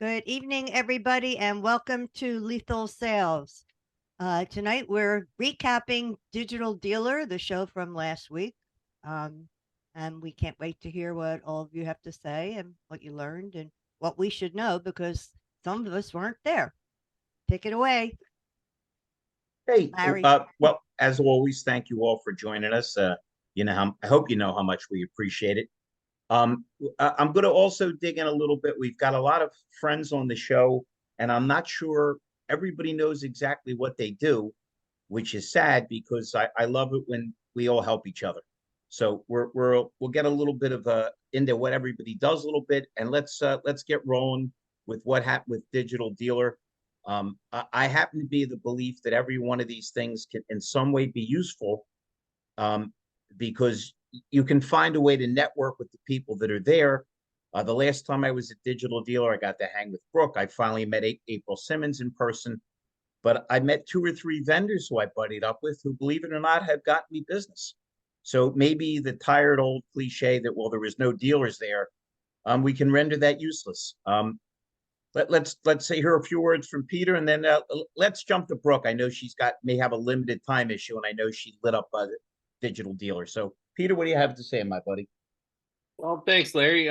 Good evening, everybody, and welcome to Lethal Sales. Tonight we're recapping Digital Dealer, the show from last week. Um, and we can't wait to hear what all of you have to say and what you learned and what we should know because some of us weren't there. Take it away, Hey, Larry. well, as always, thank you all for joining us. I hope you know how much we appreciate it. I'm going to also dig in a little bit. We've got a lot of friends on the show, and I'm not sure everybody knows exactly what they do, which is sad because I love it when we all help each other. So we'll get a little bit of into what everybody does a little bit, and let's get rolling with what happened with Digital Dealer. I happen to be the belief that every one of these things can in some way be useful, because you can find a way to network with the people that are there. The last time I was at Digital Dealer, I got to hang with Brooke. I finally met April Simmons in person, but I met 2 or 3 vendors who I buddied up with who, believe it or not, have gotten me business. So maybe the tired old cliche that, well, there was no dealers there, we can render that useless. Let's say hear a few words from Peter, and then let's jump to Brooke. I know may have a limited time issue, and I know she lit up the Digital Dealer. So Peter, what do you have to say, my buddy? Well, thanks, Larry.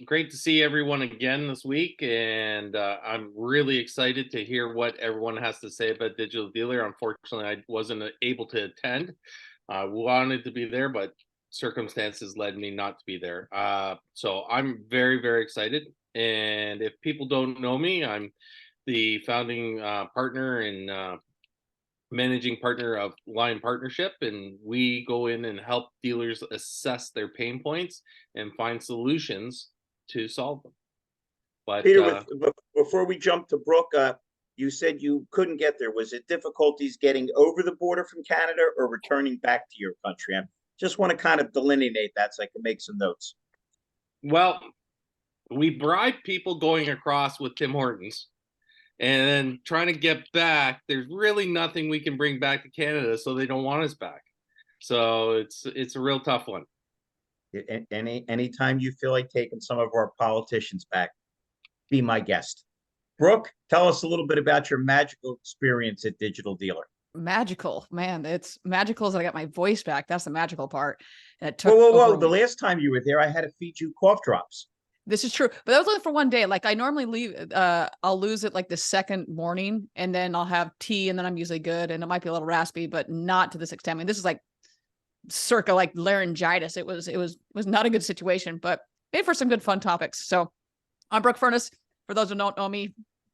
Great to see everyone again this week, and I'm really excited to hear what everyone has to say about Digital Dealer. Unfortunately, I wasn't able to attend. I wanted to be there, but circumstances led me not to be there. So I'm very, very excited. And if people don't know me, I'm the founding partner and managing partner of Lion Partnership, and we go in and help dealers assess their pain points and find solutions to solve them. But Peter, before we jump to Brooke, you said you couldn't get there. Was it difficulties getting over the border from Canada or returning back to your country? I just want to kind of delineate that so I can make some notes. well, we bribe people going across with Tim Hortons, and then trying to get back. There's really nothing we can bring back to Canada, so they don't want us back. So it's a real tough one. Anytime you feel like taking some of our politicians back, be my guest. Brooke, tell us a little bit about your magical experience at Digital Dealer. Magical, man. It's magical as I got my voice back. That's the magical part. And it took Whoa. The last time you were there, I had to feed you cough drops. This is true, but that was only for one day. Like I normally leave, I'll lose it like the second morning, and then I'll have tea, and then I'm usually good, and it might be a little raspy, but not to this extent. I mean, this is like circa like laryngitis. It was not a good situation, but made for some good fun topics. So I'm Brooke Furniss. For those who don't know me,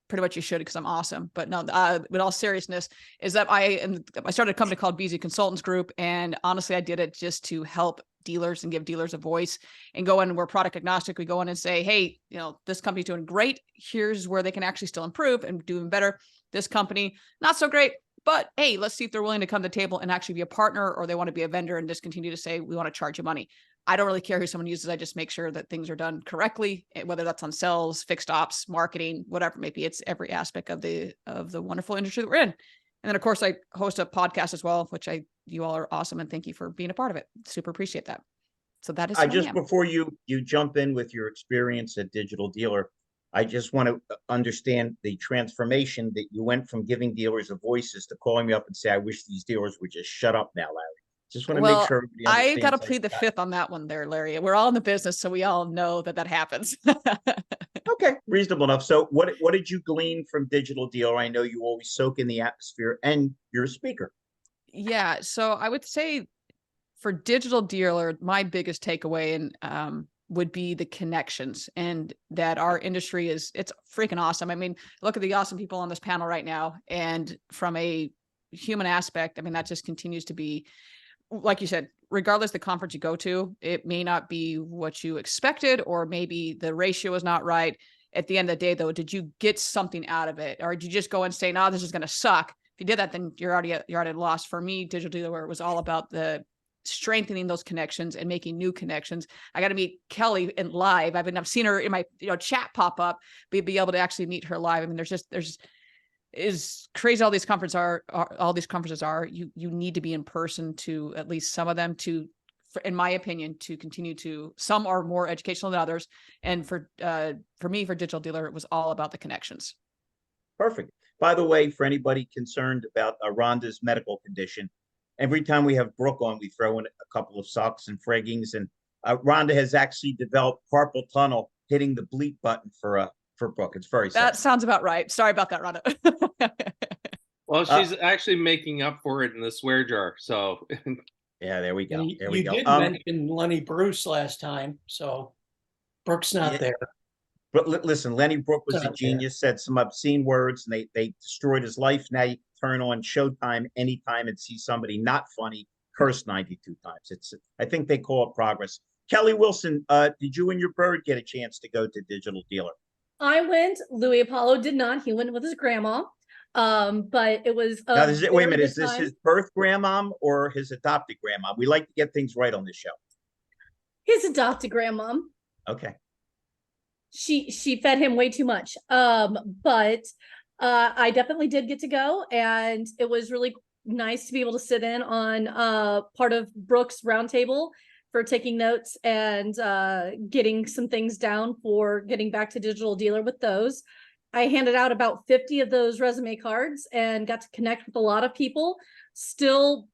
pretty much you should because I'm awesome. But no, with all seriousness, is that I started a company called BZ Consultants Group, and honestly, I did it just to help dealers and give dealers a voice and go in, and we're product agnostic. We go in and say, hey, this company's doing great. Here's where they can actually still improve and do even better. This company, not so great, but hey, let's see if they're willing to come to the table and actually be a partner, or they want to be a vendor and just continue to say, we want to charge you money. I don't really care who someone uses. I just make sure that things are done correctly, whether that's on sales, fixed ops, marketing, whatever it may be. It's every aspect of the wonderful industry that we're in. And then, of course, I host a podcast as well, which you all are awesome, and thank you for being a part of it. Super appreciate that. So that is before you jump in with your experience at Digital Dealer, I just want to understand the transformation that you went from giving dealers a voice to calling me up and say, I wish these dealers would just shut up now, Larry. Just want to make sure everybody understands. I got to plead the fifth on that one there, Larry. We're all in the business, so we all know that happens. Okay, reasonable enough. So what did you glean from Digital Dealer? I know you always soak in the atmosphere, and you're a speaker. Yeah, so I would say for Digital Dealer, my biggest takeaway would be the connections, and that our industry it's freaking awesome. I mean, look at the awesome people on this panel right now, and from a human aspect, I mean, that just continues to be, like you said, regardless of the conference you go to, it may not be what you expected, or maybe the ratio is not right. At the end of the day, though, did you get something out of it? Or did you just go and say, no, this is going to suck? If you did that, then you're already lost. For me, Digital Dealer was all about the strengthening those connections and making new connections. I got to meet Kelly in live. I've seen her in my chat pop up, but be able to actually meet her live. I mean, there's is crazy. All these conferences are, you need to be in person to at least some of them to in my opinion, to continue to, some are more educational than others. And for me, for Digital Dealer, it was all about the connections. Perfect. By the way, for anybody concerned about Rhonda's medical condition, every time we have Brooke on, we throw in a couple of socks and fraggings, and Rhonda has actually developed carpal tunnel hitting the bleep button for Brooke. It's very sad. That sounds about right. Sorry about that, Rhonda. Well, she's actually making up for it in the swear jar. So yeah, there we go. And There we you go. did mention Lenny Bruce last time, so Brooke's not Yeah. there. But listen, Lenny Brooke was a Sorry. genius, said some obscene words, and they destroyed his life. Now you can turn on Showtime anytime and see somebody not funny curse 92 times. I think they call it progress. Kelly Wilson, did you and your bird get a chance to go to Digital Dealer? I went. Louis Apollo did not. He went with his grandma. But it was Now, wait a very minute, good is this time. his birth grandmom or his adopted grandmom? We like to get things right on this show. His adopted grandma. Okay. She fed him way too much. But I definitely did get to go, and it was really nice to be able to sit in on part of Brooke's roundtable for taking notes and getting some things down for getting back to Digital Dealer with those. I handed out about 50 of those resume cards and got to connect with a lot of people. Still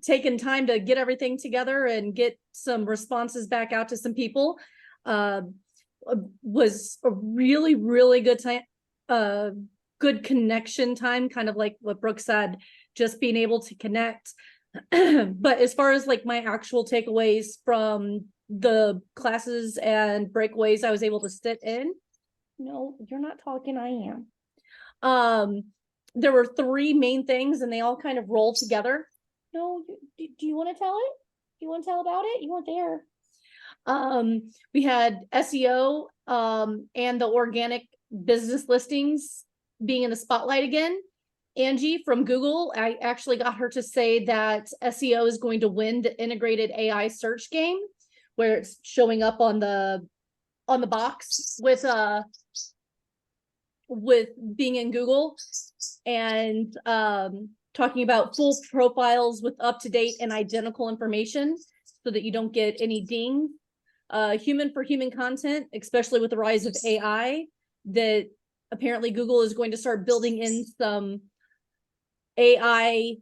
taking time to get everything together and get some responses back out to some people. Was a really, really good time, good connection time, kind of like what Brooke said, just being able to connect. But as far as like my actual takeaways from the classes and breakaways I was able to sit in, no, you're not talking, I am. There were three main things and they all kind of roll together. No, do you want to tell it? Do you want to tell about it? You weren't there. We had SEO and the organic business listings being in the spotlight again. Angie from Google, I actually got her to say that SEO is going to win the integrated AI search game, where it's showing up on the box with being in Google, and talking about full profiles with up-to-date and identical information so that you don't get any ding. Human for human content, especially with the rise of AI, that apparently Google is going to start building in some AI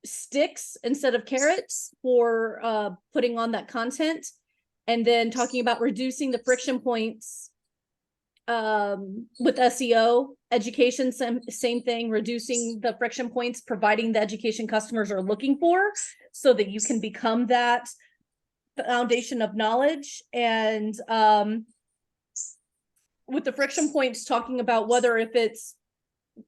sticks instead of carrots for putting on that content. And then talking about reducing the friction points with SEO, education, same thing, reducing the friction points, providing the education customers are looking for so that you can become that foundation of knowledge. And with the friction points, talking about whether if it's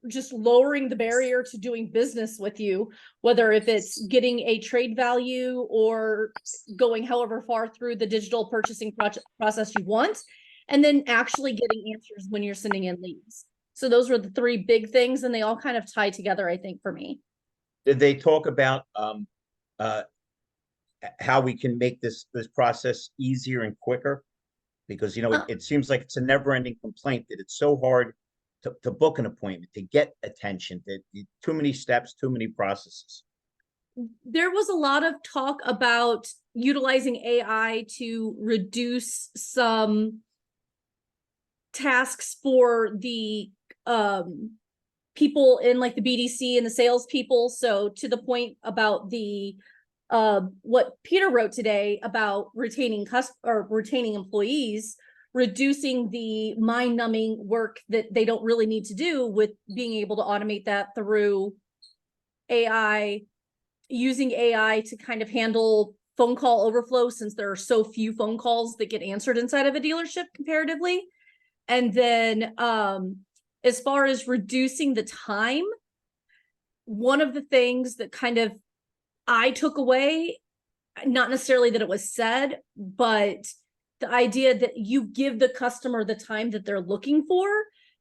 just lowering the barrier to doing business with you, whether if it's getting a trade value or going however far through the digital purchasing process you want, and then actually getting answers when you're sending in leads. So those were the three big things, and they all kind of tie together, I think, for me. Did they talk about how we can make this process easier and quicker? Because, you know, it seems like it's a never-ending complaint that it's so hard to book an appointment, to get attention, that too many steps, too many processes. There was a lot of talk about utilizing AI to reduce some tasks for the people in like the BDC and the sales people. So to the point about the what Peter wrote today about retaining employees, reducing the mind-numbing work that they don't really need to do, with being able to automate that through AI, using AI to kind of handle phone call overflow, since there are so few phone calls that get answered inside of a dealership comparatively. And then as far as reducing the time, one of the things that kind of I took away, not necessarily that it was said, but the idea that you give the customer the time that they're looking for,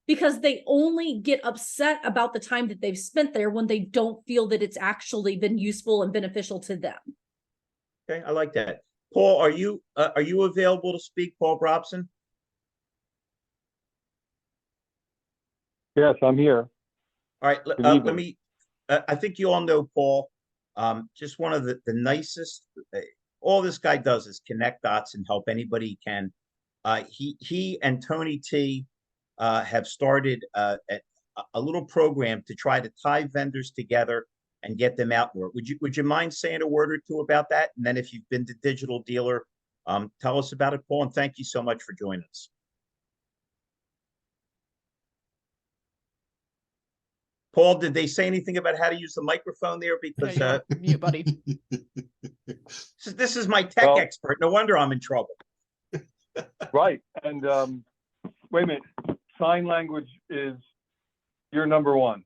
because they only get upset about the time that they've spent there when they don't feel that it's actually been useful and beneficial to them. Okay, I like that. Paul, are you available to speak, Paul Brobson? Yes, I'm here. All right, Good let evening. me, I think you all know Paul. Just one of the nicest. All this guy does is connect dots and help anybody he can. He and Tony T have started a little program to try to tie vendors together and get them out more. Would you mind saying a word or two about that? And then if you've been to Digital Dealer, tell us about it, Paul. And thank you so much for joining us. Paul, did they say anything about how to use the microphone there? Because Yeah, mute, buddy. this is my tech expert. No wonder I'm in trouble. Right. And wait a minute. Sign language is your number one.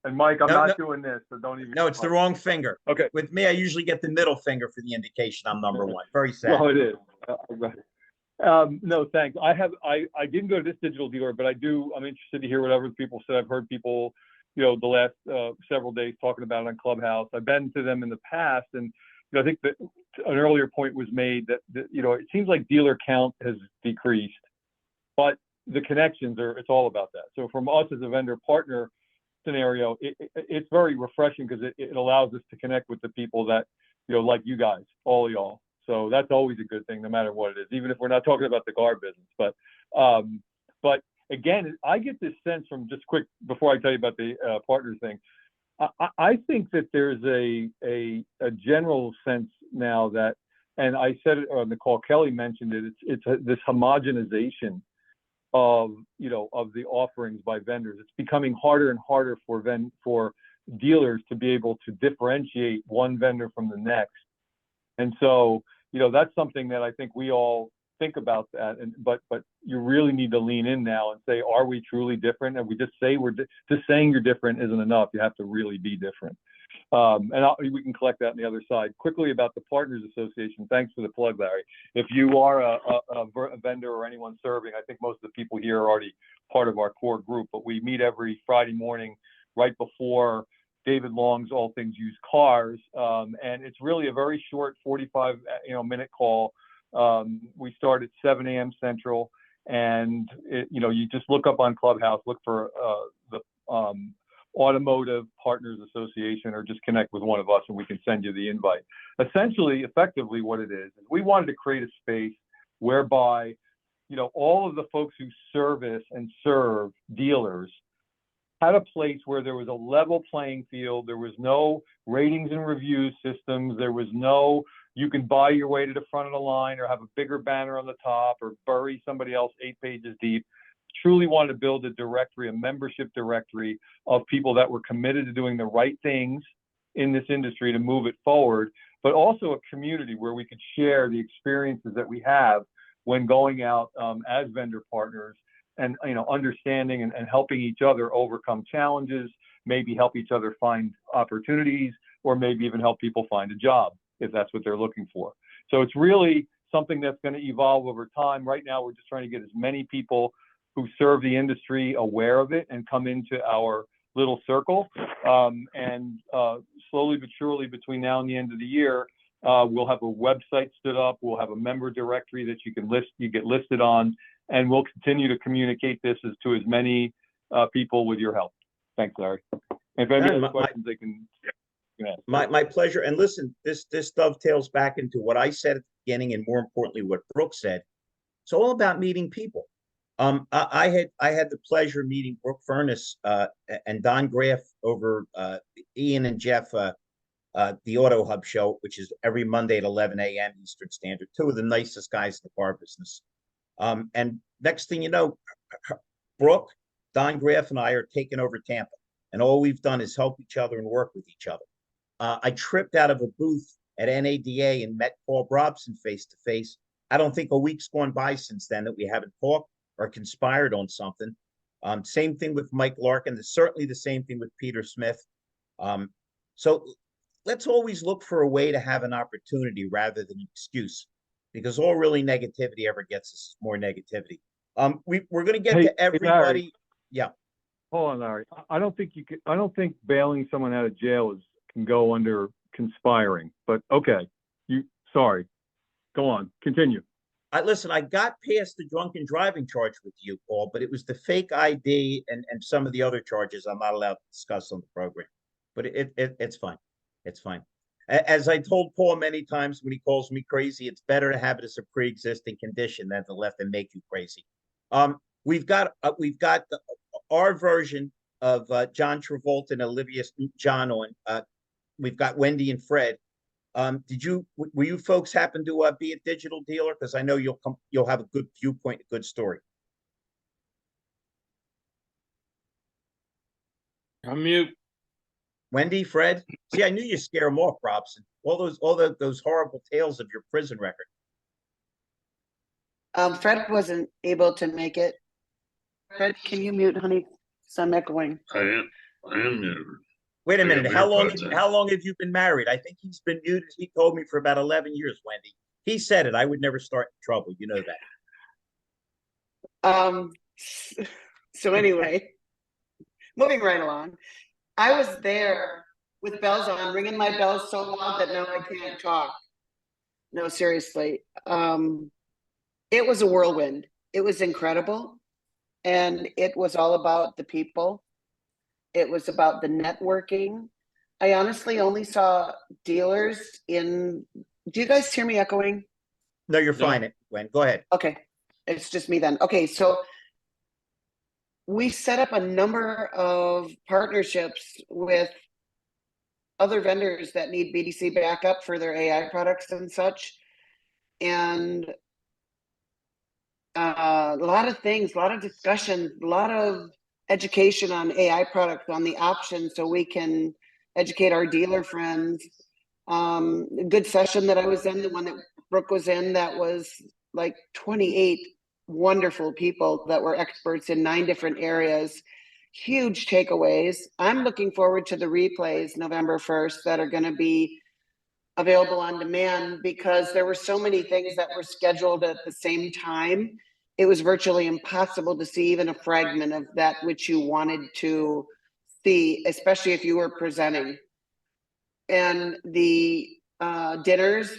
And Mike, I'm not doing this, so don't even. No, it's the wrong finger. Okay. With me, I usually get the middle finger for the indication I'm number one. Very sad. No, it is. No, thanks. I didn't go to this Digital Dealer, but I'm interested to hear what other people said. I've heard people, the last several days talking about it on Clubhouse. I've been to them in the past, and I think that an earlier point was made that it seems like dealer count has decreased, but the connections it's all about that. So from us as a vendor partner scenario, it's very refreshing because it allows us to connect with the people that, like you guys, all y'all. So that's always a good thing, no matter what it is, even if we're not talking about the car business. But again, I get this sense from just quick before I tell you about the partners thing. I think that there's a general sense now that, and I said it on the call, Kelly mentioned it. It's this homogenization of the offerings by vendors. It's becoming harder and harder for dealers to be able to differentiate one vendor from the next. And so, that's something that I think we all think about that. But you really need to lean in now and say, are we truly different? And we just say just saying you're different isn't enough. You have to really be different. We can collect that on the other side. Quickly about the Partners Association. Thanks for the plug, Larry. If you are a vendor or anyone serving, I think most of the people here are already part of our core group, but we meet every Friday morning right before David Long's All Things Used Cars. And it's really a very short 45 minute call. We start at 7 a.m. Central, and you just look up on Clubhouse, look for the Automotive Partners Association, or just connect with one of us and we can send you the invite. Essentially, effectively what it is we wanted to create a space whereby, all of the folks who service and serve dealers had a place where there was a level playing field. There was no ratings and review systems. There was no, you can buy your way to the front of the line or have a bigger banner on the top or bury somebody else 8 pages deep. Truly wanted to build a directory, a membership directory of people that were committed to doing the right things in this industry to move it forward, but also a community where we could share the experiences that we have when going out as vendor partners and understanding and helping each other overcome challenges, maybe help each other find opportunities, or maybe even help people find a job if that's what they're looking for. So it's really something that's going to evolve over time. Right now, we're just trying to get as many people who serve the industry aware of it and come into our little circle. And slowly but surely between now and the end of the year, we'll have a website stood up. We'll have a member directory that you get listed on, and we'll continue to communicate this to as many people with your help. Thanks, Larry. If any other questions, they can ask. My pleasure. And listen, this dovetails back into what I said at the beginning, and more importantly, what Brooke said. It's all about meeting people. I had the pleasure of meeting Brooke Furniss and Don Graff over Ian and Jeff, the Auto Hub show, which is every Monday at 11 a.m. Eastern Standard. Two of the nicest guys in the car business. And next thing you know, Brooke, Don Graff, and I are taking over Tampa. And all we've done is help each other and work with each other. I tripped out of a booth at NADA and met Paul Brobson face to face. I don't think a week's gone by since then that we haven't talked or conspired on something. Same thing with Mike Larkin. There's certainly the same thing with Peter Smith. So let's always look for a way to have an opportunity rather than an excuse, because all really negativity ever gets us is more negativity. We're going to get to everybody. Larry, yeah. Hold on, Larry. I don't think bailing someone out of jail can go under conspiring. But okay, sorry. Go on. Continue. Listen, I got past the drunken driving charge with you, Paul, but it was the fake ID and some of the other charges I'm not allowed to discuss on the program. But it's fine. It's fine. As I told Paul many times when he calls me crazy, it's better to have it as a pre-existing condition than to let them make you crazy. We've got our version of John Travolta and Olivia Newton-John on. We've got Wendy and Fred. Were you folks happen to be a digital dealer? Because I know you'll have a good viewpoint, a good story. I'm mute. Wendy, Fred. See, I knew you scare them off, Robson. All those horrible tales of your prison record. Fred wasn't able to make it. Fred, can you mute, honey? So I'm echoing. I am muted. Wait a I minute. am How long? muted. How long have you been married? I think he's been muted. He told me for about 11 years, Wendy. He said it. I would never start trouble. You know that. So anyway, moving right along. I was there with bells on, ringing my bells so loud that now I can't talk. No, seriously. It was a whirlwind. It was incredible. And it was all about the people. It was about the networking. I honestly only saw dealers in, do you guys hear me echoing? No, you're fine, Gwen. Go ahead. Okay. It's just me then. Okay, so we set up a number of partnerships with other vendors that need BDC backup for their AI products and such. And a lot of things, a lot of discussion, a lot of education on AI products, on the options, so we can educate our dealer friends. A good session that I was in, the one that Brooke was in, that was like 28 wonderful people that were experts in 9 different areas. Huge takeaways. I'm looking forward to the replays November 1st that are going to be available on demand, because there were so many things that were scheduled at the same time. It was virtually impossible to see even a fragment of that which you wanted to see, especially if you were presenting. And the dinners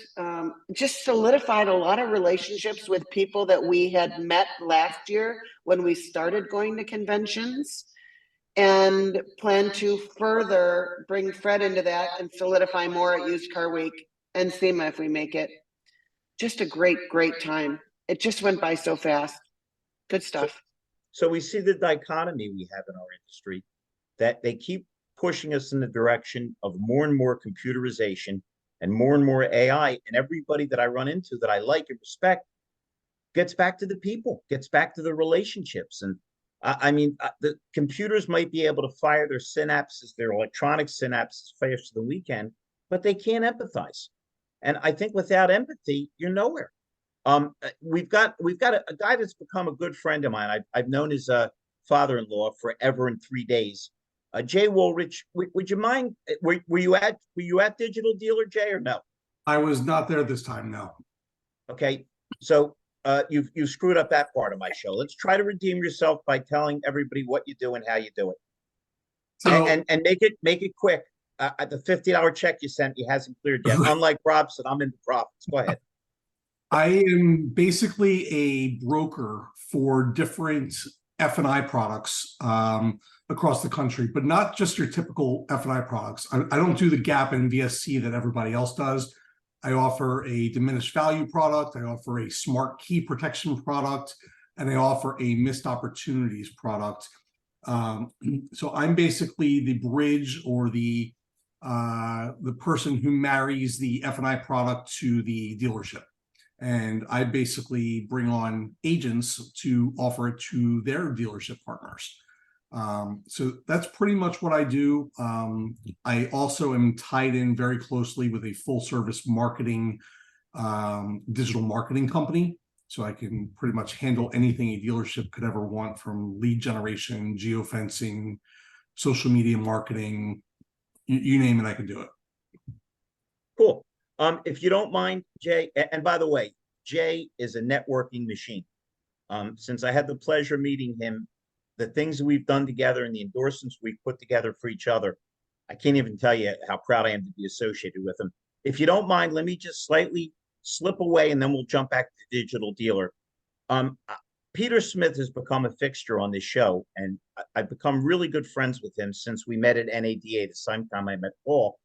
just solidified a lot of relationships with people that we had met last year when we started going to conventions, and plan to further bring Fred into that and solidify more at Used Car Week and SEMA if we make it. Just a great, great time. It just went by so fast. Good stuff. So we see the dichotomy we have in our industry, that they keep pushing us in the direction of more and more computerization and more AI. And everybody that I run into that I like and respect gets back to the people, gets back to the relationships. And I mean, the computers might be able to fire their synapses, their electronic synapses faster than we can, but they can't empathize. And I think without empathy, you're nowhere. We've got a guy that's become a good friend of mine. I've known his father-in-law forever and 3 days. Jay Wolrich, would you mind? Were you at Digital Dealer, Jay, or no? I was not there this time. No. Okay, so you've screwed up that part of my show. Let's try to redeem yourself by telling everybody what you do and how you do it. So, and make it quick. The $50 check you sent me hasn't cleared yet. Unlike Robson, I'm in the profits. Go ahead. I am basically a broker for different F&I products across the country, but not just your typical F&I products. I don't do the gap and VSC that everybody else does. I offer a diminished value product. I offer a smart key protection product, and I offer a missed opportunities product. So I'm basically the bridge, or the person who marries the F&I product to the dealership. And I basically bring on agents to offer it to their dealership partners. So that's pretty much what I do. I also am tied in very closely with a full service marketing, digital marketing company. So I can pretty much handle anything a dealership could ever want, from lead generation, geofencing, social media marketing, you name it, I can do it. Cool. If you don't mind, Jay, and by the way, Jay is a networking machine. Since I had the pleasure of meeting him, the things that we've done together and the endorsements we've put together for each other, I can't even tell you how proud I am to be associated with him. If you don't mind, let me just slightly slip away, and then we'll jump back to Digital Dealer. Peter Smith has become a fixture on this show, and I've become really good friends with him since we met at NADA the same time I met Paul.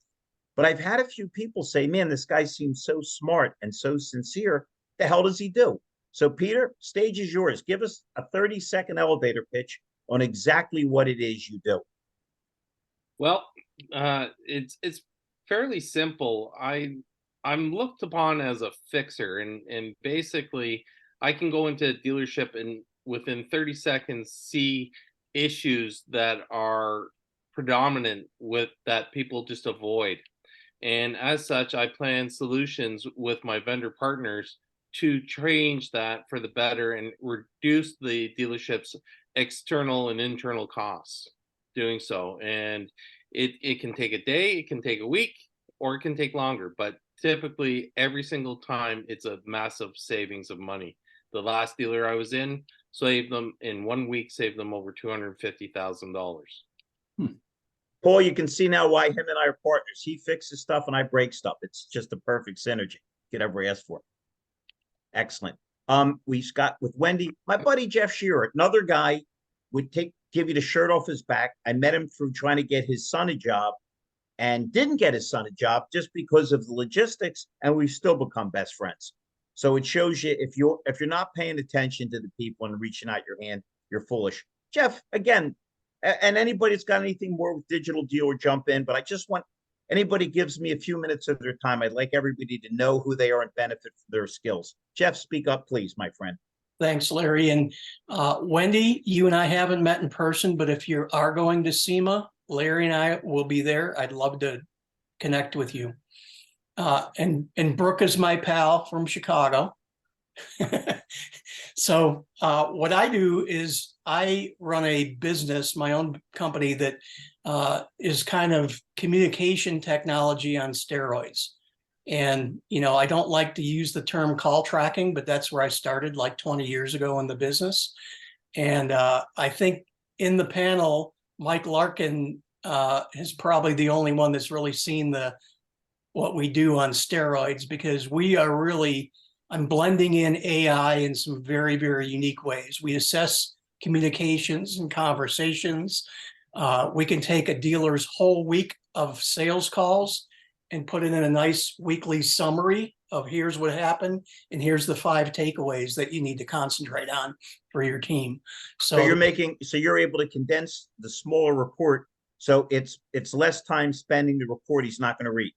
But I've had a few people say, man, this guy seems so smart and so sincere. The hell does he do? So Peter, stage is yours. Give us a 30-second elevator pitch on exactly what it is you do. Well, it's fairly simple. I'm looked upon as a fixer, and basically I can go into a dealership and within 30 seconds see issues that are predominant with that people just avoid. And as such, I plan solutions with my vendor partners to change that for the better and reduce the dealership's external and internal costs doing so. And it can take a day, it can take a week, or it can take longer. But typically, every single time, it's a massive savings of money. The last dealer I was in saved them in 1 week, saved them over $250,000. Paul, you can see now why him and I are partners. He fixes stuff and I break stuff. It's just a perfect synergy. Could ever ask for. Excellent. We've got with Wendy, my buddy Jeff Schere, another guy would give you the shirt off his back. I met him through trying to get his son a job and didn't get his son a job just because of the logistics, and we've still become best friends. So it shows you if you're not paying attention to the people and reaching out your hand, you're foolish. Jeff, again, and anybody that's got anything more with Digital Dealer, jump in. But I just want anybody gives me a few minutes of their time. I'd like everybody to know who they are and benefit from their skills. Jeff, speak up, please, my friend. Thanks, Larry. And Wendy, you and I haven't met in person, but if you are going to SEMA, Larry and I will be there. I'd love to connect with you. And Brooke is my pal from Chicago. So what I do is I run a business, my own company that is kind of communication technology on steroids. And, I don't like to use the term call tracking, but that's where I started like 20 years ago in the business. And I think in the panel, Mike Larkin is probably the only one that's really seen what we do on steroids, because we are really, I'm blending in AI in some very, very unique ways. We assess communications and conversations. We can take a dealer's whole week of sales calls and put it in a nice weekly summary of here's what happened and here's the 5 takeaways that you need to concentrate on for your team. So you're able to condense the smaller report, so it's less time spending the report he's not going to read.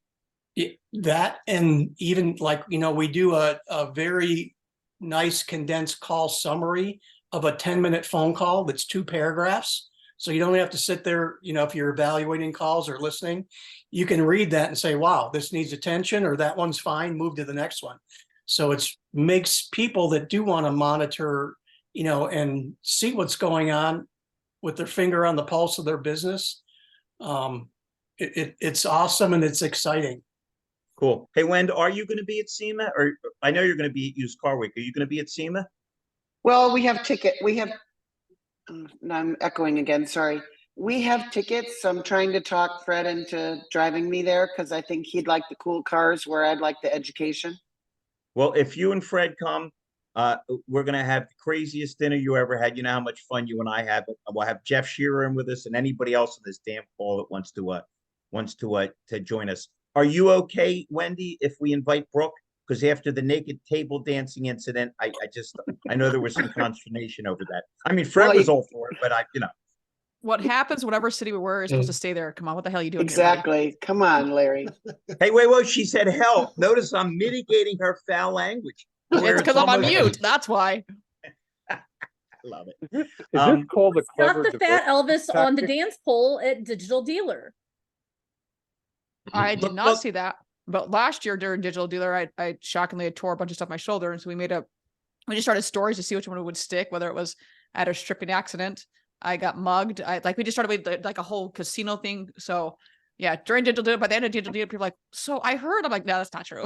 That, and even like, we do a very nice condensed call summary of a 10-minute phone call that's 2 paragraphs. So you don't have to sit there, if you're evaluating calls or listening, you can read that and say, wow, this needs attention, or that one's fine, move to the next one. So it makes people that do want to monitor, and see what's going on with their finger on the pulse of their business. It's awesome and it's exciting. Cool. Hey, Wendy, are you going to be at SEMA? Or I know you're going to be at Used Car Week. Are you going to be at SEMA? Well, we have I'm echoing again, sorry. We have tickets. I'm trying to talk Fred into driving me there because I think he'd like the cool cars where I'd like the education. Well, if you and Fred come, we're going to have the craziest dinner you ever had. You know how much fun you and I have. We'll have Jeff Schere in with us and anybody else in this damn call that wants to join us. Are you okay, Wendy, if we invite Brooke? Because after the naked table dancing incident, I know there was some consternation over that. I mean, Fred was all for it, but What happens, whatever city we were, is supposed to stay there. Come on, what the hell are you doing? Exactly. Come on, Larry. Hey, wait, she said hell. Notice I'm mitigating her foul language. It's because I'm on mute. That's why. I love it. Is this called the Stop the fat Elvis on the dance pole at Digital Dealer. I did not see that. But last year during Digital Dealer, I shockingly tore a bunch of stuff on my shoulder. And so we just started stories to see which one would stick, whether it was at a stripping accident, I got mugged. We just started with like a whole casino thing. So yeah, during Digital Dealer, by the end of Digital Dealer, people are like, so I heard, I'm like, no, that's not true.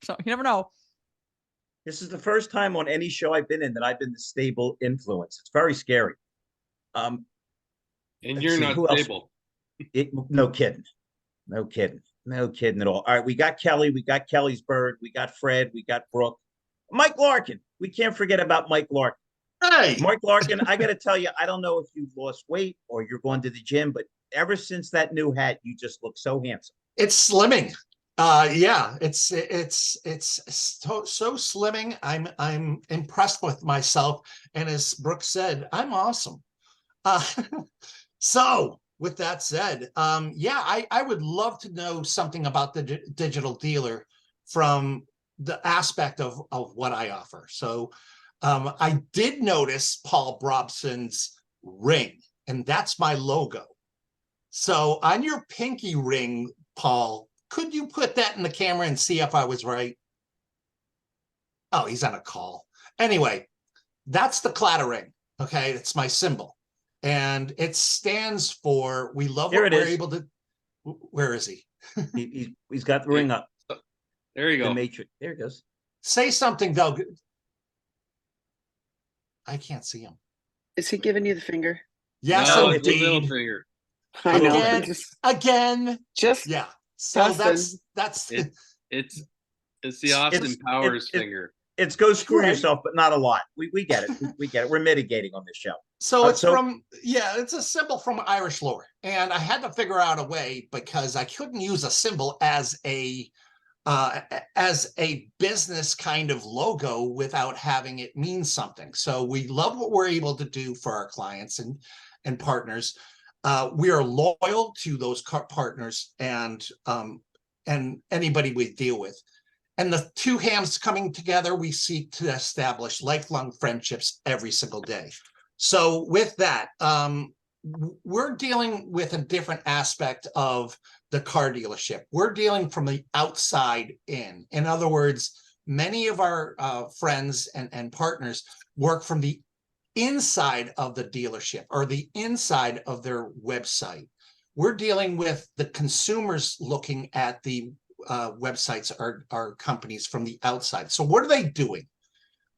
So you never know. This is the first time on any show I've been in that I've been the stable influence. It's very scary. And you're not stable. No kidding. No kidding at all. All right, we got Kelly, we got Kelly's bird, we got Fred, we got Brooke. Mike Larkin. We can't forget about Mike Larkin. Hey, Mark Larkin, I got to tell you, I don't know if you've lost weight or you're going to the gym, but ever since that new hat, you just look so handsome. it's slimming. Yeah, it's so slimming. I'm impressed with myself, and as Brooke said, I'm awesome. So with that said, yeah, I would love to know something about the digital dealer from the aspect of what I offer. So I did notice Paul Brobson's ring, and that's my logo. So on your pinky ring, Paul, could you put that in the camera and see if I was right? Oh, he's on a call. Anyway, that's the clatter ring. Okay, it's my symbol. And it stands for, we love Here what it we're is. able to. Where is he? He's got the ring up. There you The go. matrix. There it goes. Say something, though. I can't see him. Is he giving you the finger? Yes, No, it's a middle indeed. finger. I know. Again, Just again. Yeah. So Testing. that's It's the Austin Powers it- finger. It's go screw Right. yourself, but not a lot. We get it. We get it. We're mitigating on this show. So it's so- from, yeah, it's a symbol from Irish lore. And I had to figure out a way because I couldn't use a symbol as a business kind of logo without having it mean something. So we love what we're able to do for our clients and partners. We are loyal to those partners and anybody we deal with. And the two hands coming together, we seek to establish lifelong friendships every single day. So with that, we're dealing with a different aspect of the car dealership. We're dealing from the outside in. In other words, many of our friends and partners work from the inside of the dealership or the inside of their website. We're dealing with the consumers looking at the websites are companies from the outside. So what are they doing?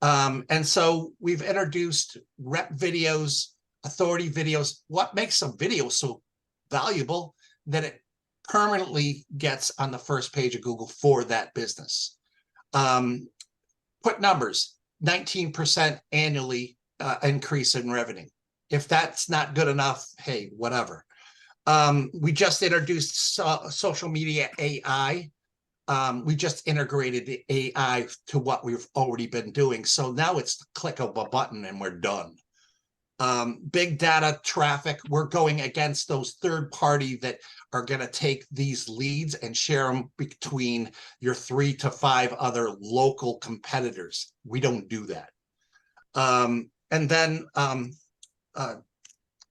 And so we've introduced rep videos, authority videos. What makes a video so valuable that it permanently gets on the first page of Google for that business? Put numbers, 19% annually increase in revenue. If that's not good enough, hey, whatever. We just introduced social media AI. We just integrated the AI to what we've already been doing. So now it's the click of a button and we're done. Big data traffic, we're going against those third party that are going to take these leads and share them between your 3 to 5 other local competitors. We don't do that. And then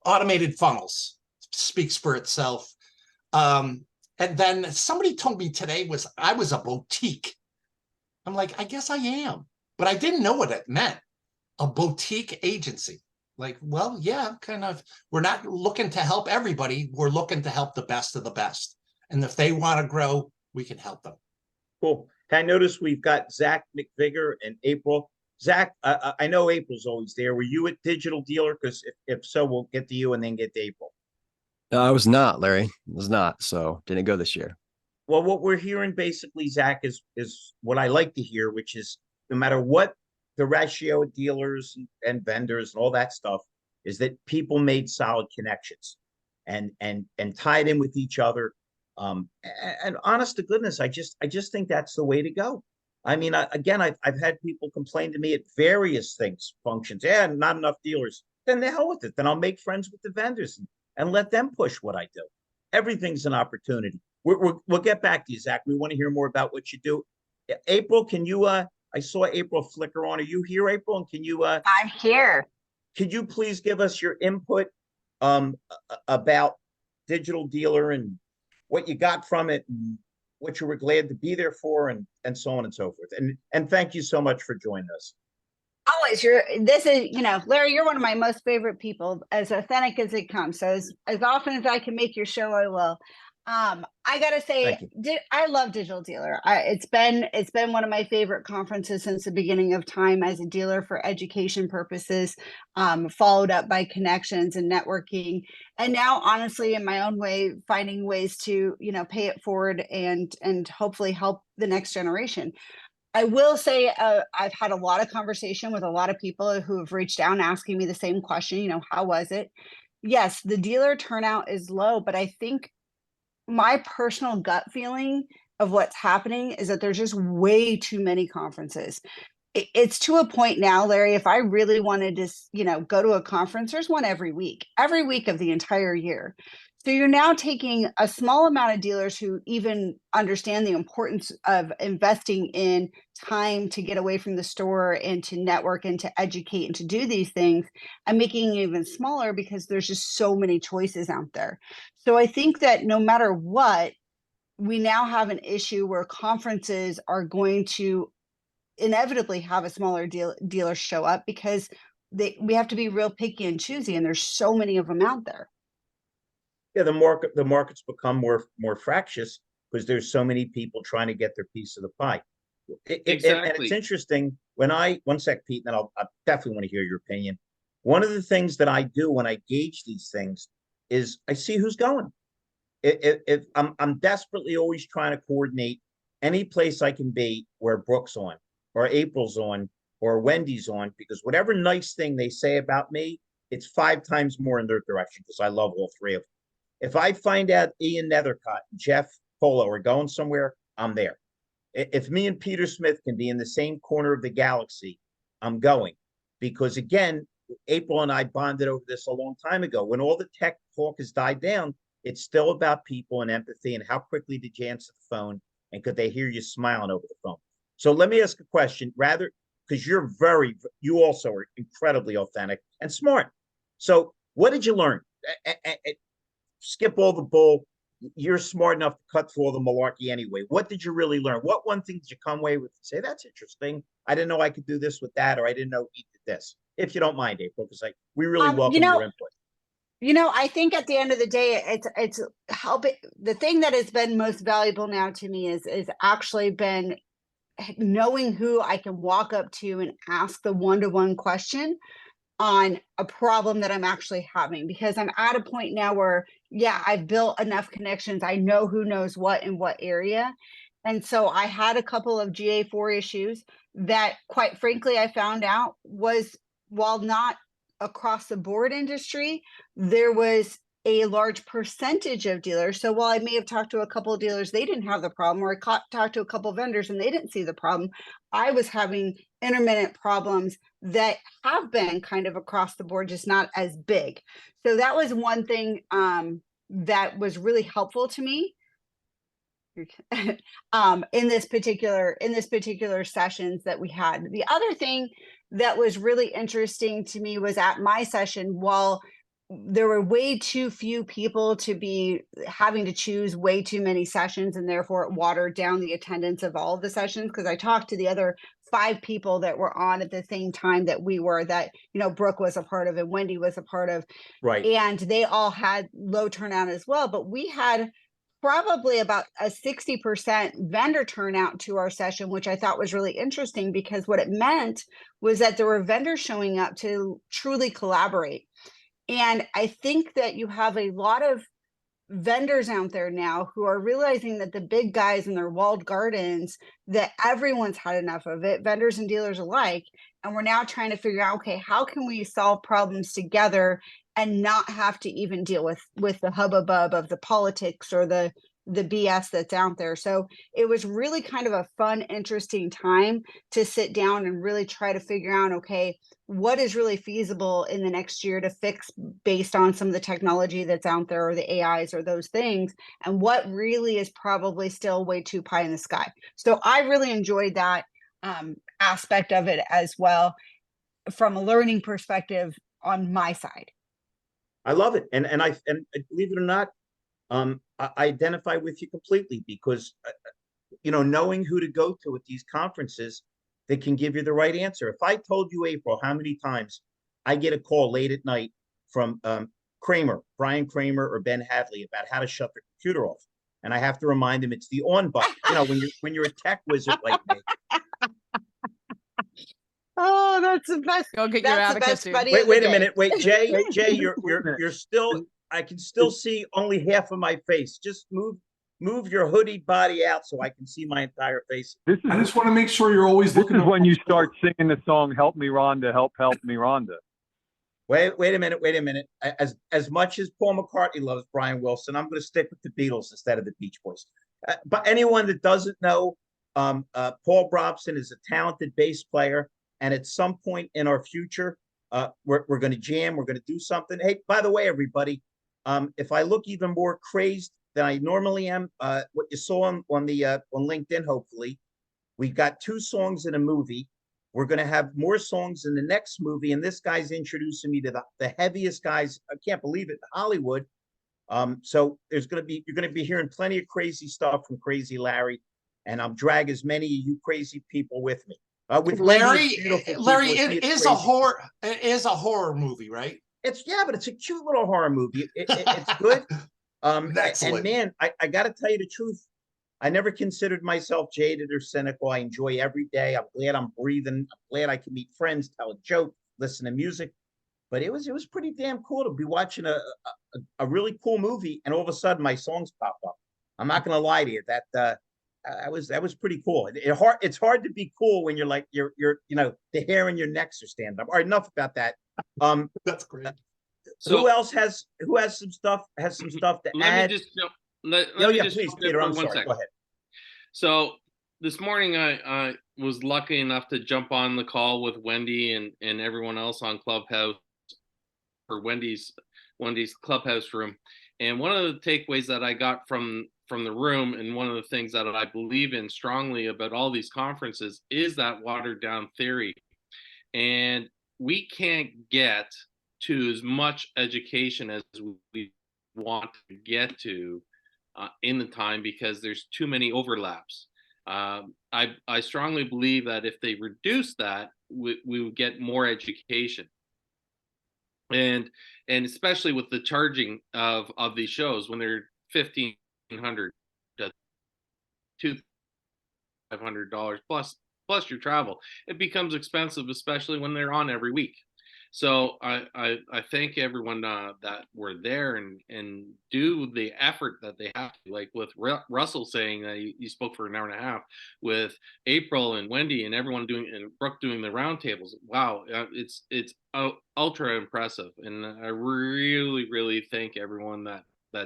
automated funnels speaks for itself. And then somebody told me today I was a boutique. I'm like, I guess I am, but I didn't know what it meant. A boutique agency. Like, well, yeah, kind of. We're not looking to help everybody. We're looking to help the best of the best. And if they want to grow, we can help them. Cool. I noticed we've got Zac McVicker and April. Zac, I know April's always there. Were you at Digital Dealer? Because if so, we'll get to you and then get to April. No, I was not, Larry. I was not. So didn't go this year. Well, what we're hearing basically, Zac, is what I like to hear, which is no matter what the ratio of dealers and vendors and all that stuff is, that people made solid connections and tied in with each other. And honest to goodness, I just think that's the way to go. I mean, I've had people complain to me at various things, functions. Yeah, not enough dealers. Then the hell with it. Then I'll make friends with the vendors and let them push what I do. Everything's an opportunity. We'll get back to you, Zac. We want to hear more about what you do. April, can you, I saw April flicker on. Are you here, April? And can you, I'm here. Could you please give us your input about Digital Dealer and what you got from it and what you were glad to be there for and so on and so forth. And thank you so much for joining us. Always, Larry, you're one of my most favorite people, as authentic as it comes. So as often as I can make your show, I will. I gotta say, I love Digital Dealer. It's been one of my favorite conferences since the beginning of time as a dealer for education purposes, followed up by connections and networking. And now, honestly, in my own way, finding ways to, pay it forward and hopefully help the next generation. I will say I've had a lot of conversation with a lot of people who have reached out and asking me the same question, you know, how was it? Yes, the dealer turnout is low, but I think my personal gut feeling of what's happening is that there's just way too many conferences. It's to a point now, Larry, if I really wanted to, you know, go to a conference, there's one every week of the entire year. So you're now taking a small amount of dealers who even understand the importance of investing in time to get away from the store and to network and to educate and to do these things, and making it even smaller because there's just so many choices out there. So I think that no matter what, we now have an issue where conferences are going to inevitably have a smaller dealer show up because we have to be real picky and choosy, and there's so many of them out there. Yeah, the market's become more fractious because there's so many people trying to get their piece of the pie. Exactly. And it's interesting when one sec, Pete, and then I definitely want to hear your opinion. One of the things that I do when I gauge these things is I see who's going. If I'm desperately always trying to coordinate any place I can be where Brooke's on, or April's on, or Wendy's on, because whatever nice thing they say about me, it's 5 times more in their direction because I love all 3 of them. If I find out Ian Nethercott and Jeff Polo are going somewhere, I'm there. If me and Peter Smith can be in the same corner of the galaxy, I'm going. Because again, April and I bonded over this a long time ago. When all the tech talk has died down, it's still about people and empathy and how quickly did you answer the phone and could they hear you smiling over the phone. So let me ask a question, rather, because you also are incredibly authentic and smart. So what did you learn? Skip all the bull. You're smart enough to cut through all the malarkey anyway. What did you really learn? What one thing did you come away with and say, that's interesting. I didn't know I could do this with that, or I didn't know he did this. If you don't mind, April, because we really welcome your input. You know, I think at the end of the day, it's helping. The thing that has been most valuable now to me is actually been knowing who I can walk up to and ask the one-to-one question on a problem that I'm actually having, because I'm at a point now where, yeah, I've built enough connections. I know who knows what in what area. And so I had a couple of GA4 issues that, quite frankly, I found out was, while not across the board industry, there was a large percentage of dealers. So while I may have talked to a couple of dealers, they didn't have the problem, or I talked to a couple of vendors and they didn't see the problem. I was having intermittent problems that have been kind of across the board, just not as big. So that was one thing that was really helpful to me in this particular sessions that we had. The other thing that was really interesting to me was at my session, while there were way too few people to be having to choose way too many sessions, and therefore it watered down the attendance of all of the sessions, because I talked to the other 5 people that were on at the same time that we were, that, you know, Brooke was a part of and Wendy was a part of. Right. And they all had low turnout as well. But we had probably about a 60% vendor turnout to our session, which I thought was really interesting, because what it meant was that there were vendors showing up to truly collaborate. And I think that you have a lot of vendors out there now who are realizing that the big guys in their walled gardens, that everyone's had enough of it, vendors and dealers alike. And we're now trying to figure out, okay, how can we solve problems together and not have to even deal with the hubbub of the politics or the BS that's out there. So it was really kind of a fun, interesting time to sit down and really try to figure out, okay, what is really feasible in the next year to fix based on some of the technology that's out there, or the AIs or those things, and what really is probably still way too pie in the sky. So I really enjoyed that aspect of it as well, from a learning perspective on my side. I love it. And believe it or not, I identify with you completely, because, you know, knowing who to go to at these conferences that can give you the right answer. If I told you, April, how many times I get a call late at night from Brian Kramer or Ben Hadley about how to shut their computer off, and I have to remind them it's the on button. You know, when you're a tech wizard like me. Oh, that's the best. Go get your abacus, dude. Wait a minute. Wait, Jay, you're still, I can still see only half of my face. Just move move your hoodie body out so I can see my entire face. This is I just want to make sure you're always this looking. is over when my you shoulder. start singing the song "Help Me Rhonda, Help Me Rhonda." Wait a minute. As much as Paul McCartney loves Brian Wilson, I'm going to stick with the Beatles instead of the Beach Boys. But anyone that doesn't know, Paul Brobson is a talented bass player, and at some point in our future, we're going to jam. We're going to do something. Hey, by the way, everybody, if I look even more crazed than I normally am, what you saw on LinkedIn, hopefully, we got 2 songs in a movie. We're going to have more songs in the next movie, and this guy's introducing me to the heaviest guys. I can't believe it, in Hollywood. So you're going to be hearing plenty of crazy stuff from Crazy Larry, and I'll drag as many of you crazy people with me. With Larry, Larry, it is a horror. It is a horror movie, right? But it's a cute little horror movie. It's good. Excellent. And man, I got to tell you the truth. I never considered myself jaded or cynical. I enjoy every day. I'm glad I'm breathing. I'm glad I can meet friends, tell a joke, listen to music. But it was pretty damn cool to be watching a really cool movie, and all of a sudden my songs pop up. I'm not gonna lie to you. That was pretty cool. It's hard to be cool when you're like you're the hair in your necks are standing up. All right, enough about that. That's great. So who else has some stuff to add? Me just let Oh, me yeah, just please, jump in Peter. for I'm one sorry. second. Go ahead. So this morning I was lucky enough to jump on the call with Wendy and everyone else on Clubhouse, or Wendy's Clubhouse room. And one of the takeaways that I got from the room, and one of the things that I believe in strongly about all these conferences, is that watered down theory. And we can't get to as much education as we want to get to in the time, because there's too many overlaps. I strongly believe that if they reduce that, we would get more education. And especially with the charging of these shows, when they're $1,500 to $2,500 plus your travel, it becomes expensive, especially when they're on every week. So I thank everyone that were there and do the effort that they have to, like with Russell saying that he spoke for an hour and a half, with April and Wendy and everyone doing, and Brooke doing the roundtables. Wow, it's ultra impressive, and I really thank everyone that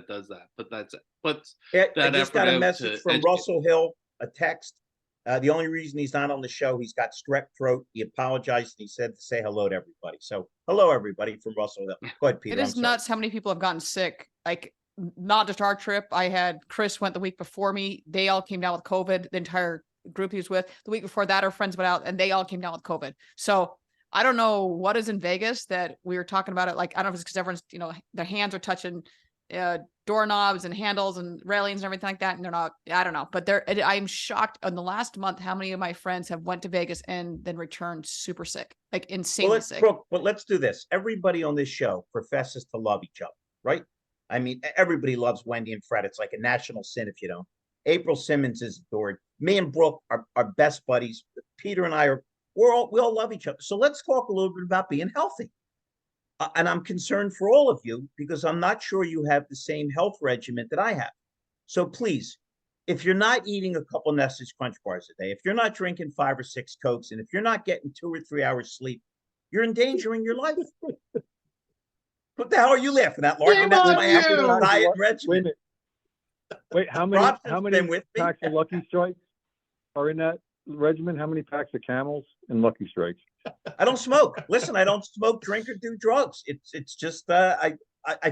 does that. But I just got a message from Russell Hill, a text. The only reason he's not on the show, he's got strep throat. He apologized and he said to say hello to everybody. So hello, everybody, from Russell Hill. Go ahead, Peter. It is nuts how many people have gotten sick. Like, not just our trip. I had Chris went the week before me. They all came down with COVID. The entire group he was with. The week before that, our friends went out and they all came down with COVID. So I don't know what is in Vegas that we were talking about it. Like, I don't know if it's because everyone's, their hands are touching doorknobs and handles and railings and everything like that, and they're not. I don't know, but I'm shocked in the last month how many of my friends have went to Vegas and then returned super sick, like insanely sick. Brooke, but let's do this. Everybody on this show professes to love each other, right? I mean, everybody loves Wendy and Fred. It's like a national sin if you don't. April Simmons is adored. Me and Brooke are best buddies. Peter and I we all love each other. So let's talk a little bit about being healthy. And I'm concerned for all of you because I'm not sure you have the same health regimen that I have. So please, if you're not eating a couple Nestle Crunch bars a day, if you're not drinking 5 or 6 Cokes, and if you're not getting 2 or 3 hours sleep, you're endangering your life. What the hell are you laughing at, Larkin? That's my actual diet regimen. Wait, how many packs of Lucky Strikes are in that regimen? How many packs of Camels and Lucky Strikes? I don't smoke. Listen, I don't smoke, drink, or do drugs. It's just I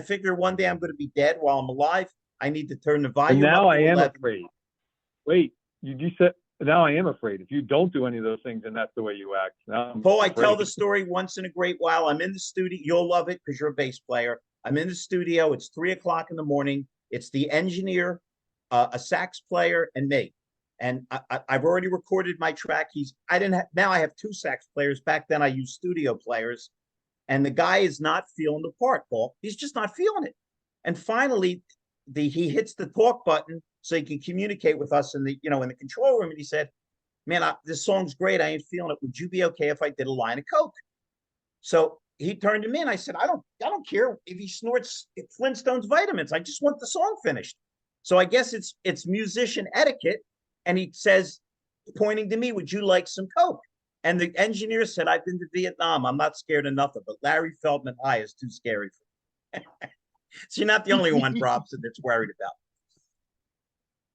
figure one day I'm going to be dead while I'm alive. I need to turn the volume up. Now I am afraid. Wait, you said now I am afraid. If you don't do any of those things, and that's the way you act. Paul, I tell the story once in a great while. I'm in the studio. You'll love it because you're a bass player. I'm in the studio. It's 3 o'clock in the morning. It's the engineer, a sax player, and me. And I've already recorded my track. Now I have 2 sax players. Back then I used studio players, and the guy is not feeling the part, Paul. He's just not feeling it. And finally, he hits the talk button so he can communicate with us in the control room. And he said, "Man, this song's great. I ain't feeling it. Would you be okay if I did a line of Coke?" So he turned to me and I said, I don't care if he snorts Flintstones vitamins. I just want the song finished. So I guess it's musician etiquette. And he says, pointing to me, would you like some Coke? And the engineer said, I've been to Vietnam. I'm not scared of nothing, but Larry Feldman High is too scary for me. So you're not the only one, Robson, that's worried about.